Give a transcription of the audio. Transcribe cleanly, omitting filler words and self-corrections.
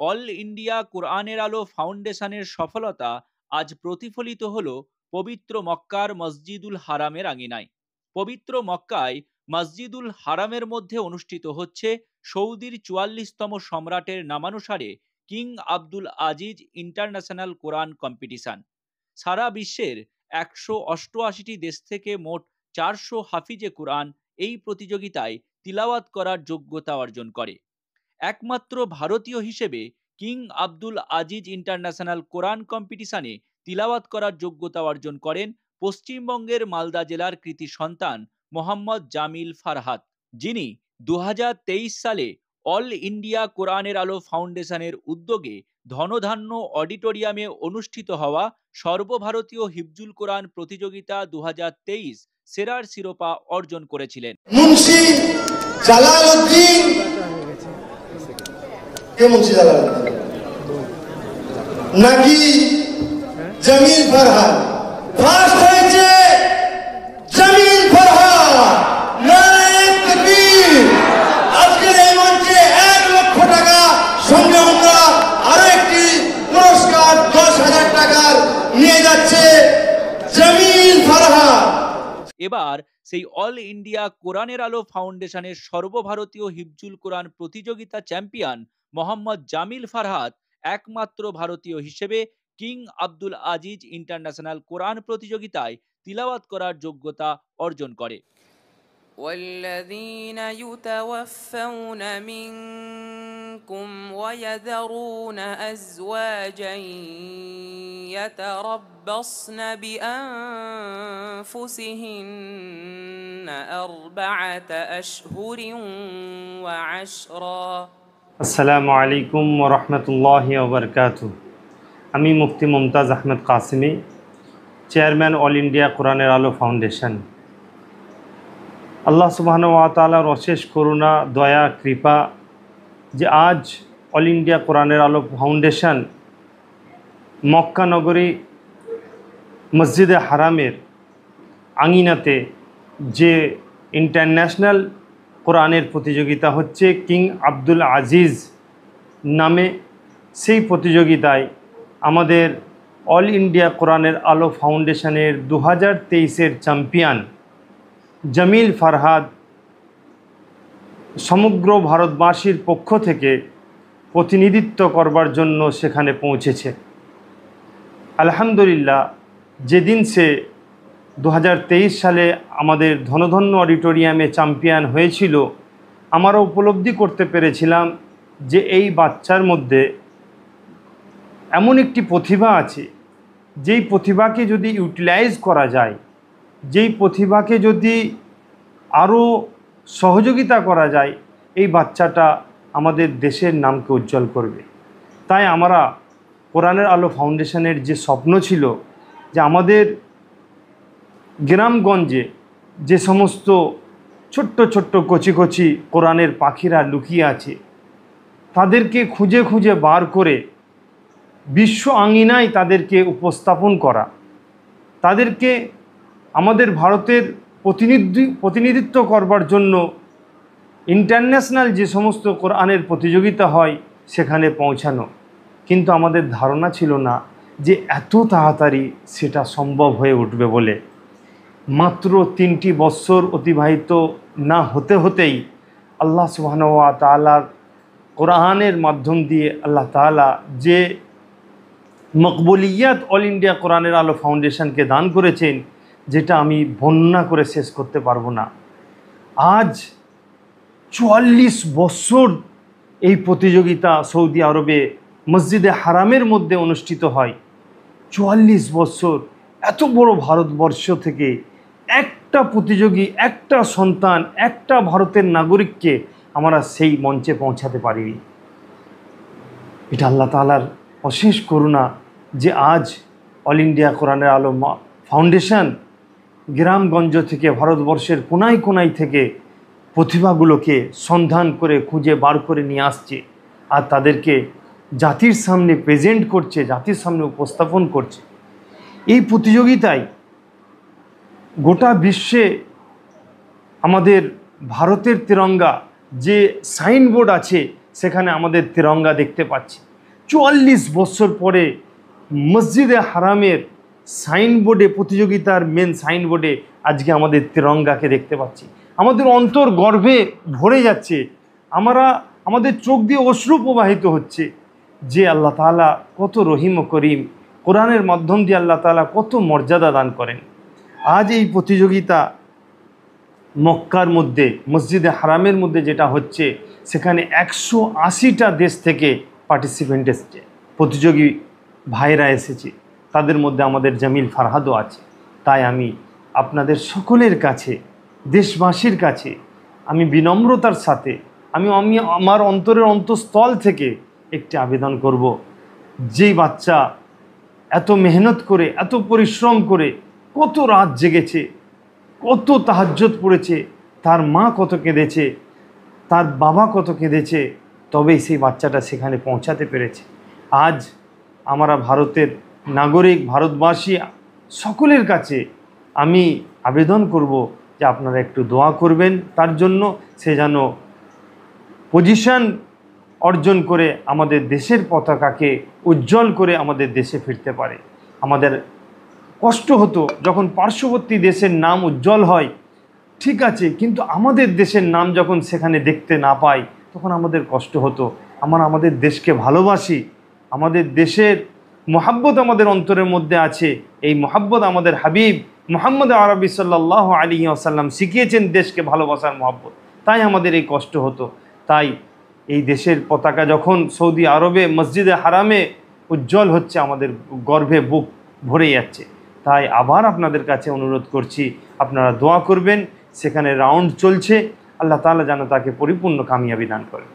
All India কোরআনের আলো ফাউন্ডেশনের সফলতা আজ প্রতিফলিত হলো পবিত্র মক্কার মসজিদুল হারামের আঙিনায়। পবিত্র মক্কায় মসজিদুল হারামের মধ্যে অনুষ্ঠিত হচ্ছে সৌদির ৪৪তম সম্রাটের নামানুসারে কিং আব্দুল আজিজ ইন্টারন্যাশনাল কোরআন কম্পিটিশন। সারা বিশ্বের ১৮৮টি দেশ থেকে মোট ৪০০ হাফিজে কোরআন এই প্রতিযোগিতায় তিলাওয়াত করার যোগ্যতা অর্জন করে। একমাত্র ভারতীয় হিসেবে কিং আব্দুল আজিজ ইন্টারন্যাশনাল কোরআন কম্পিটিশনে তিলাওয়াত করার যোগ্যতা অর্জন করেন পশ্চিমবঙ্গের মালদা জেলার কৃতি সন্তান মোহাম্মদ জামিল ফারহাত, যিনি ২০২৩ সালে অল ইন্ডিয়া কোরআনের আলো ফাউন্ডেশনের উদ্যোগে ধনধান্য অডিটোরিয়ামে অনুষ্ঠিত হওয়া সর্বভারতীয় হিফজুল কোরআন প্রতিযোগিতা ২০২৩ সেরার শিরোপা অর্জন করেছিলেন। মুন্সি জালালউদ্দিন কে মুন্সি জালালউদ্দিন নাকি জামিল ফারহাত? ফার্স্ট হয়েছে জামিল ফারহাত। নারে তাকবীর। আজকের এই মঞ্চে ১ লক্ষ টাকা সঙ্গে আমরা আরো একটি পুরস্কার ১০,০০০ টাকার নিয়ে যাচ্ছে জামিল ফারহাত। এবার সেই অল ইন্ডিয়া কোরআনের আলো ফাউন্ডেশনের সর্বভারতীয় হিফজুল কোরআন প্রতিযোগিতা চ্যাম্পিয়ন মোহাম্মদ জামিল ফারহাত একমাত্র ভারতীয় হিসেবে কিং আব্দুল আজিজ ইন্টারন্যাশনাল কোরআন প্রতিযোগিতায় তিলাওয়াত করার যোগ্যতা অর্জন করে। والذين يتوفون منكم ويذرون أزواجا يتربصن بأنفسهن 4 أشهر وعشرا। আসসালামু আলাইকুম ওয়া রাহমাতুল্লাহি ওয়া বারাকাতুহু। আমি মুফতি মুমতাজ আহমেদ কাসেমি, চেয়ারম্যান অল ইন্ডিয়া কোরআনের আলো ফাউন্ডেশন। আল্লাহ সুবহানাহু ওয়া তাআলার অশেষ করুণা, দয়া, কৃপা যে আজ অল ইন্ডিয়া কোরআনের আলো ফাউন্ডেশন মক্কা নগরী মসজিদে হারামের আঙিনাতে যে ইন্টারন্যাশনাল কোরআনের প্রতিযোগিতা হচ্ছে কিং আব্দুল আজিজ নামে, সেই প্রতিযোগিতায় আমাদের অল ইন্ডিয়া কোরআনের আলো ফাউন্ডেশনের ২০২৩-এর চ্যাম্পিয়ন জামিল ফারহাত সমগ্র ভারতবাসীর পক্ষ থেকে প্রতিনিধিত্ব করবার জন্য সেখানে পৌঁছেছে। আলহামদুলিল্লাহ, যেদিন সে ২০২৩ সালে আমাদের ধনধন্য অডিটোরিয়ামে চ্যাম্পিয়ন হয়েছিল, আমরা উপলব্ধি করতে পেরেছিলাম যে এই বাচ্চার মধ্যে এমন একটি প্রতিভা আছে, যেই প্রতিভাকে যদি ইউটিলাইজ করা যায়, যেই প্রতিভাকে যদি আরও সহযোগিতা করা যায়, এই বাচ্চাটা আমাদের দেশের নামকে উজ্জ্বল করবে। তাই আমরা কোরআনের আলো ফাউন্ডেশনের যে স্বপ্ন ছিল যে আমাদের গ্রামগঞ্জে যে সমস্ত ছোট্ট ছোট্ট কচি কচি কোরআনের পাখিরা লুকিয়ে আছে, তাদেরকে খুঁজে খুঁজে বার করে বিশ্ব আঙিনায় তাদেরকে উপস্থাপন করা, তাদেরকে আমাদের ভারতের প্রতিনিধিত্ব করবার জন্য ইন্টারন্যাশনাল যে সমস্ত কোরআনের প্রতিযোগিতা হয় সেখানে পৌঁছানো। কিন্তু আমাদের ধারণা ছিল না যে এত তাড়াতাড়ি সেটা সম্ভব হয়ে উঠবে বলে। মাত্র ৩টি বৎসর অতিবাহিত না হতে হতেই আল্লাহ সুবহানাহু ওয়া তাআলার কোরআনের মাধ্যম দিয়ে আল্লাহ তাআলা যে মকবুলিয়াত অল ইন্ডিয়া কোরআনের আলো ফাউন্ডেশনকে দান করেছেন, যেটা আমি বর্ণনা করে শেষ করতে পারবো না। আজ ৪৪ বৎসর এই প্রতিযোগিতা সৌদি আরবে মসজিদে হারামের মধ্যে অনুষ্ঠিত হয়। ৪৪ বৎসর এত বড় ভারতবর্ষ থেকে একটা প্রতিযোগী, একটা সন্তান, একটা ভারতের নাগরিককে আমরা সেই মঞ্চে পৌঁছাতে পারিনি। এটা আল্লাহ তাআলার অশেষ করুণা যে আজ অল ইন্ডিয়া কোরআনের আলো ফাউন্ডেশন গ্রামগঞ্জ থেকে, ভারতবর্ষের কোনায় কোনায় থেকে প্রতিভাগুলোকে সন্ধান করে খুঁজে বার করে নিয়ে আসছে আর তাদেরকে জাতির সামনে প্রেজেন্ট করছে, জাতির সামনে উপস্থাপন করছে। এই প্রতিযোগিতায় গোটা বিশ্বে আমাদের ভারতের তিরঙ্গা যে সাইনবোর্ড আছে সেখানে আমাদের তিরঙ্গা দেখতে পাচ্ছি। 44 বছর পরে মসজিদে হারামের সাইনবোর্ডে, প্রতিযোগিতার মেন সাইনবোর্ডে আজকে আমাদের তিরঙ্গাকে দেখতে পাচ্ছি। আমাদের অন্তর গর্বে ভরে যাচ্ছে, আমাদের চোখ দিয়ে অশ্রু প্রবাহিত হচ্ছে যে আল্লাহ তাআলা কত রহিম ও করিম, কোরআনের মাধ্যম দিয়ে আল্লাহ তাআলা কত মর্যাদা দান করেন। আজ এই প্রতিযোগিতা মক্কার মধ্যে, মসজিদে হারামের মধ্যে যেটা হচ্ছে, সেখানে 180টা দেশ থেকে পার্টিসিপেন্ট এসেছে, প্রতিযোগী ভাইরা এসেছে, তাদের মধ্যে আমাদের জামিল ফারহাদও আছে। তাই আমি আপনাদের সকলের কাছে, দেশবাসীর কাছে আমি বিনম্রতার সাথে আমি আমার অন্তরের অন্তঃস্থল থেকে একটি আবেদন করব, যেই বাচ্চা এত মেহনত করে, এত পরিশ্রম করে, কত রাত জেগেছে, কত তাহাজ্জুদ পড়েছে, তার মা কত কেঁদেছে, তার বাবা কত কেঁদেছে, তবেই সেই বাচ্চাটা সেখানে পৌঁছাতে পেরেছে। আজ আমরা ভারতের নাগরিক, ভারতবাসী সকলের কাছে আমি আবেদন করব যে আপনারা একটু দোয়া করবেন তার জন্য, সে যেন পজিশন অর্জন করে আমাদের দেশের পতাকাকে উজ্জ্বল করে আমাদের দেশে ফিরতে পারে। আমাদের কষ্ট হতো যখন পার্শ্ববর্তী দেশের নাম উজ্জ্বল হয়, ঠিক আছে, কিন্তু আমাদের দেশের নাম যখন সেখানে দেখতে না পাই তখন আমাদের কষ্ট হতো। আমাদের দেশকে ভালোবাসি, আমাদের দেশের মহাব্বত আমাদের অন্তরের মধ্যে আছে। এই মহাব্বত আমাদের হাবিব মুহাম্মদ আরবি সাল্লাল্লাহু আলাইহি ওয়াসাল্লাম শিখিয়েছেন দেশকে ভালোবাসার মহাব্বত, তাই আমাদের এই কষ্ট হতো। তাই এই দেশের পতাকা যখন সৌদি আরবে মসজিদে হারামে উজ্জ্বল হচ্ছে, আমাদের গর্বে বুক ভরে যাচ্ছে। তাই আবার আপনাদের কাছে অনুরোধ করছি, আপনারা দোয়া করবেন। সেখানে রাউন্ড চলছে, আল্লাহ তাআলা যেন তাকে পরিপূর্ণ কামিয়াবি দান করেন।